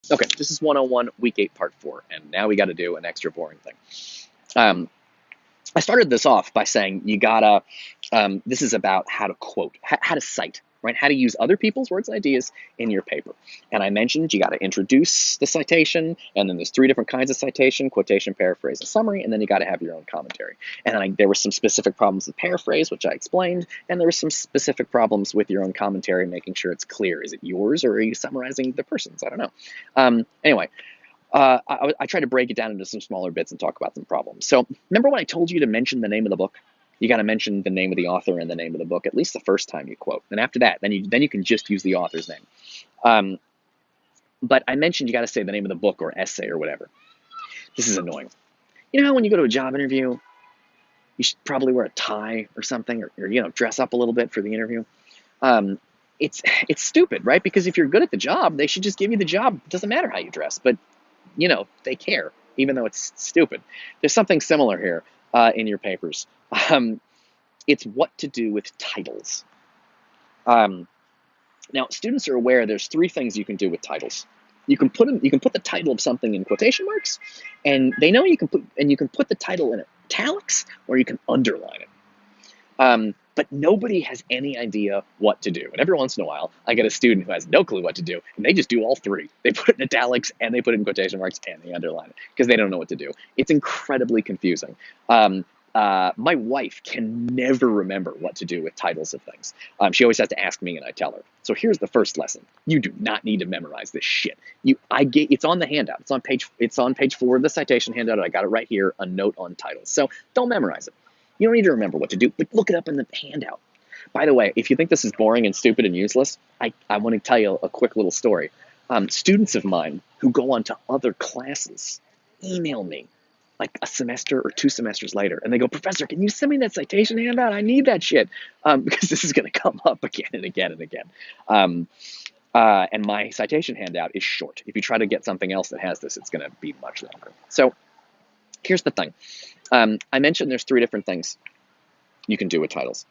Okay, this is 101, week 8, part 4, and now we got to do an extra boring thing. Um, I started this off by saying you gotta, this is about how to quote, how to cite, right? How to use other people's words and ideas in your paper. And I mentioned you gotta introduce the citation, and then there's 3 different kinds of citation: quotation, paraphrase, and summary, and then you gotta have your own commentary. And then there were some specific problems with paraphrase, which I explained, and there were some specific problems with your own commentary, making sure it's clear. Is it yours, or are you summarizing the person's? I don't know. Anyway, I try to break it down into some smaller bits and talk about some problems. So remember when I told you to mention the name of the book? You got to mention the name of the author and the name of the book at least the first time you quote. And after that, then you can just use the author's name. Um, but I mentioned you got to say the name of the book or essay or whatever. This is annoying. You know how when you go to a job interview, you should probably wear a tie or something, or dress up a little bit for the interview. Um, it's stupid, right? Because if you're good at the job, they should just give you the job. It doesn't matter how you dress, but they care, even though it's stupid. There's something similar here in your papers. Um, it's what to do with titles. Um, Now, students are aware there's 3 things you can do with titles. You can put the title of something in quotation marks, and they know you can put the title in italics, or you can underline it. But nobody has any idea what to do. And every once in a while, I get a student who has no clue what to do, and they just do all 3. They put it in italics, and they put it in quotation marks, and they underline it, because they don't know what to do. It's incredibly confusing. My wife can never remember what to do with titles of things. She always has to ask me, and I tell her. So here's the first lesson: you do not need to memorize this shit. It's on the handout. It's on page 4 of the citation handout. I got it right here. A note on titles. So don't memorize it. You don't need to remember what to do, but look it up in the handout. By the way, if you think this is boring and stupid and useless, I want to tell you a quick little story. Students of mine who go on to other classes email me like a semester or 2 semesters later, and they go, "Professor, can you send me that citation handout? I need that shit," because this is going to come up again and again and again. And my citation handout is short. If you try to get something else that has this, it's going to be much longer. So here's the thing. I mentioned there's 3 different things you can do with titles.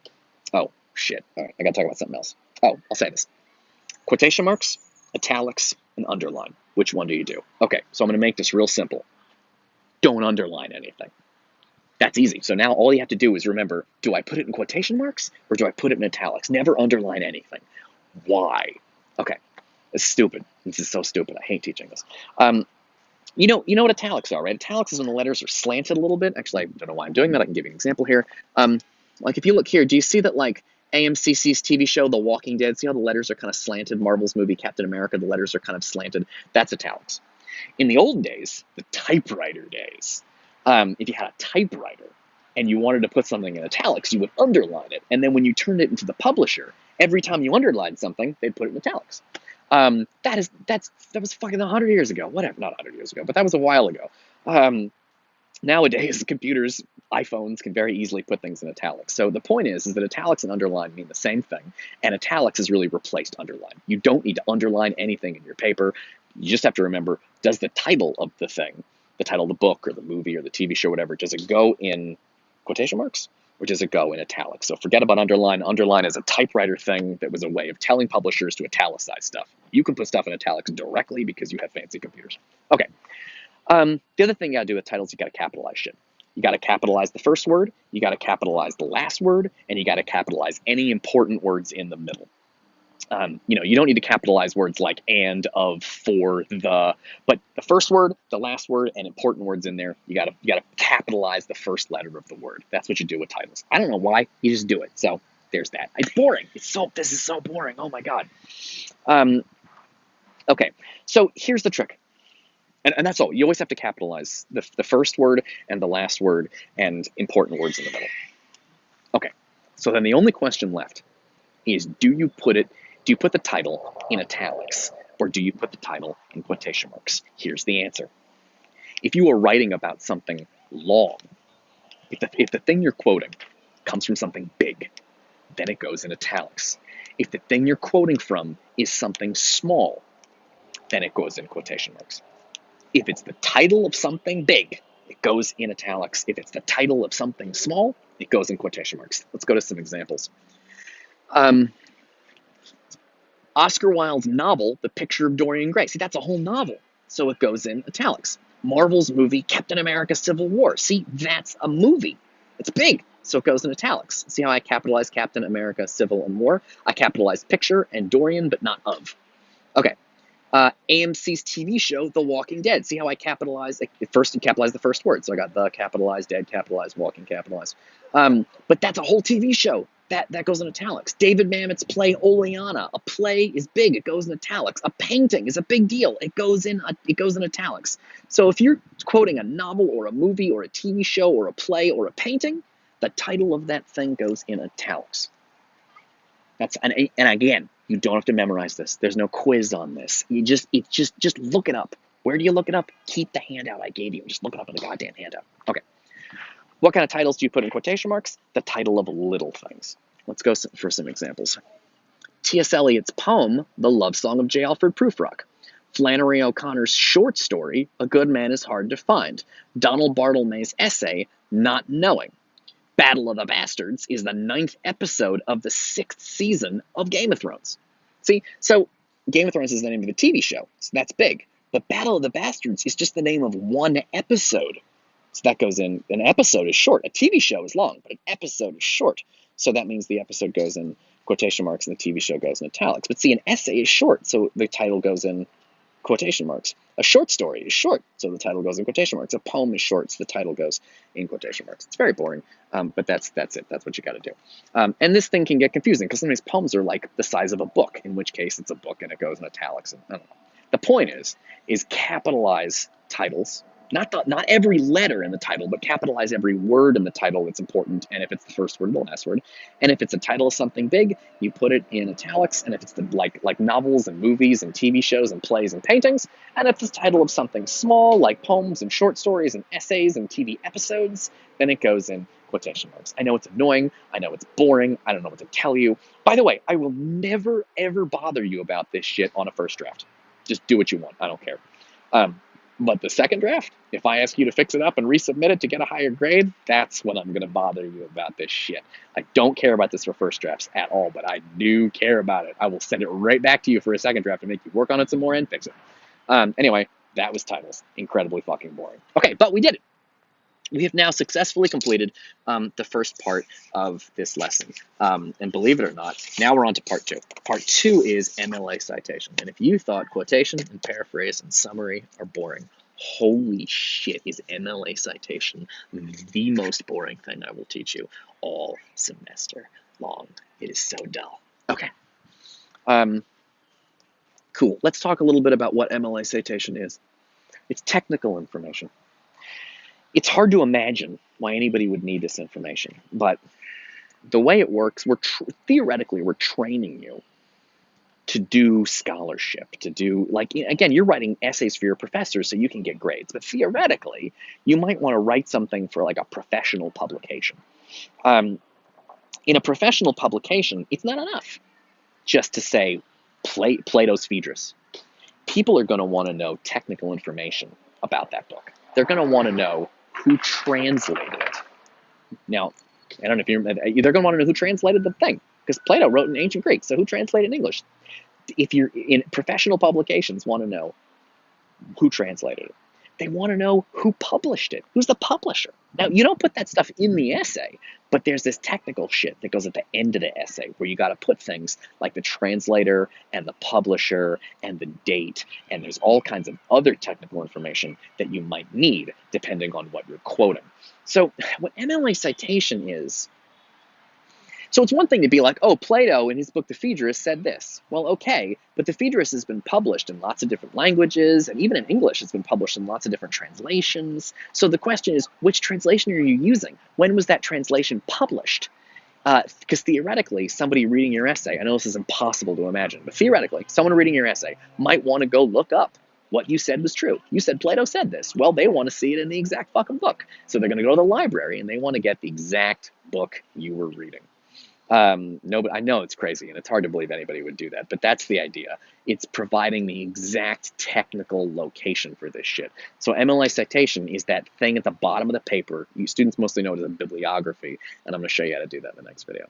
Oh, shit. All right, I got to talk about something else. Oh, I'll say this. Quotation marks, italics, and underline. Which one do you do? Okay, so I'm going to make this real simple. Don't underline anything. That's easy. So now all you have to do is remember, do I put it in quotation marks or do I put it in italics? Never underline anything. Why? Okay, it's stupid. This is so stupid. I hate teaching this. You know what italics are, right? Italics is when the letters are slanted a little bit. Actually, I don't know why I'm doing that. I can give you an example here. Like if you look here, do you see that like AMC's TV show The Walking Dead? See how the letters are kind of slanted? Marvel's movie Captain America, the letters are kind of slanted. That's italics. In the old days, the typewriter days, if you had a typewriter and you wanted to put something in italics, you would underline it. And then when you turned it into the publisher, every time you underlined something, they'd put it in italics. That was fucking 100 years ago. Whatever, not 100 years ago, but that was a while ago. Nowadays, computers, iPhones can very easily put things in italics. So the point is that italics and underline mean the same thing, and italics has really replaced underline. You don't need to underline anything in your paper. You just have to remember, does the title of the thing, the title of the book or the movie or the TV show, whatever, does it go in quotation marks or does it go in italics? So forget about underline. Underline is a typewriter thing that was a way of telling publishers to italicize stuff. You can put stuff in italics directly because you have fancy computers. Okay. The other thing you gotta do with titles, you gotta capitalize shit. You gotta capitalize the first word, you gotta capitalize the last word, and you gotta capitalize any important words in the middle. You don't need to capitalize words like and, of, for, the, but the first word, the last word, and important words in there, you gotta capitalize the first letter of the word. That's what you do with titles. I don't know why, you just do it. So there's that. It's boring. This is so boring. Oh my god. Okay, so here's the trick. And that's all. You always have to capitalize the first word and the last word and important words in the middle. Okay, so then the only question left is, do you put the title in italics or do you put the title in quotation marks? Here's the answer. If you are writing about something long, if the thing you're quoting comes from something big, then it goes in italics. If the thing you're quoting from is something small, then it goes in quotation marks. If it's the title of something big, it goes in italics. If it's the title of something small, it goes in quotation marks. Let's go to some examples. Oscar Wilde's novel, The Picture of Dorian Gray. See, that's a whole novel, so it goes in italics. Marvel's movie, Captain America Civil War. See, that's a movie. It's big, so it goes in italics. See how I capitalized Captain America Civil and War? I capitalized picture and Dorian, but not of. Okay. AMC's TV show, The Walking Dead. See how I capitalized? First, you capitalized the first word. So I got the capitalized, dead capitalized, walking capitalized. But that's a whole TV show. That goes in italics. David Mamet's play Oleana. A play is big. It goes in italics. A painting is a big deal. It goes in italics. So if you're quoting a novel or a movie or a TV show or a play or a painting, the title of that thing goes in italics. And again, you don't have to memorize this. There's no quiz on this. Just look it up. Where do you look it up? Keep the handout I gave you. Just look it up in the goddamn handout. Okay. What kind of titles do you put in quotation marks? The title of little things. Let's go for some examples. T.S. Eliot's poem, The Love Song of J. Alfred Prufrock. Flannery O'Connor's short story, A Good Man is Hard to Find. Donald Barthelme's essay, Not Knowing. Battle of the Bastards is the 9th episode of the 6th season of Game of Thrones. See, so Game of Thrones is the name of the TV show, so that's big. But Battle of the Bastards is just the name of one episode. So that goes in, an episode is short. A TV show is long, but an episode is short. So that means the episode goes in quotation marks and the TV show goes in italics. But see, an essay is short, so the title goes in quotation marks. A short story is short, so the title goes in quotation marks. A poem is short, so the title goes in quotation marks. It's very boring, but that's it. That's what you got to do. And this thing can get confusing because sometimes poems are like the size of a book, in which case it's a book and it goes in italics. And I don't know. The point is capitalize titles. Not every letter in the title, but capitalize every word in the title that's important. And if it's the first word, the last word. And if it's a title of something big, you put it in italics. And if it's like novels and movies and TV shows and plays and paintings, and if it's the title of something small, like poems and short stories and essays and TV episodes, then it goes in quotation marks. I know it's annoying. I know it's boring. I don't know what to tell you. By the way, I will never, ever bother you about this shit on a first draft. Just do what you want. I don't care. But the second draft, if I ask you to fix it up and resubmit it to get a higher grade, that's when I'm going to bother you about this shit. I don't care about this for first drafts at all, but I do care about it. I will send it right back to you for a second draft to make you work on it some more and fix it. Anyway, that was titles. Incredibly fucking boring. Okay, but we did it. We have now successfully completed the first part of this lesson. And believe it or not, now we're on to part 2. Part 2 is MLA citation. And if you thought quotation and paraphrase and summary are boring, holy shit, is MLA citation the most boring thing I will teach you all semester long. It is so dull. Okay. Cool. Let's talk a little bit about what MLA citation is. It's technical information. It's hard to imagine why anybody would need this information, but the way it works, theoretically, we're training you to do scholarship, to do, like, again, you're writing essays for your professors so you can get grades, but theoretically, you might want to write something for like a professional publication. In a professional publication, it's not enough just to say Plato's Phaedrus. People are going to want to know technical information about that book. They're going to want to know who translated it. Now, I don't know if they're going to want to know who translated the thing, because Plato wrote in ancient Greek, so who translated in English? If you're in professional publications, want to know who translated it. They want to know who published it. Who's the publisher? Now, you don't put that stuff in the essay, but there's this technical shit that goes at the end of the essay where you got to put things like the translator and the publisher and the date, and there's all kinds of other technical information that you might need depending on what you're quoting. So what MLA citation is, so it's one thing to be like, oh, Plato in his book, The Phaedrus, said this. Well, okay, but The Phaedrus has been published in lots of different languages, and even in English, it's been published in lots of different translations. So the question is, which translation are you using? When was that translation published? Because theoretically, somebody reading your essay, I know this is impossible to imagine, but theoretically, someone reading your essay might want to go look up what you said was true. You said Plato said this. Well, they want to see it in the exact fucking book. So they're going to go to the library, and they want to get the exact book you were reading. No, but I know it's crazy and it's hard to believe anybody would do that, but that's the idea. It's providing the exact technical location for this shit. So MLA citation is that thing at the bottom of the paper. You students mostly know it as a bibliography, and I'm going to show you how to do that in the next video.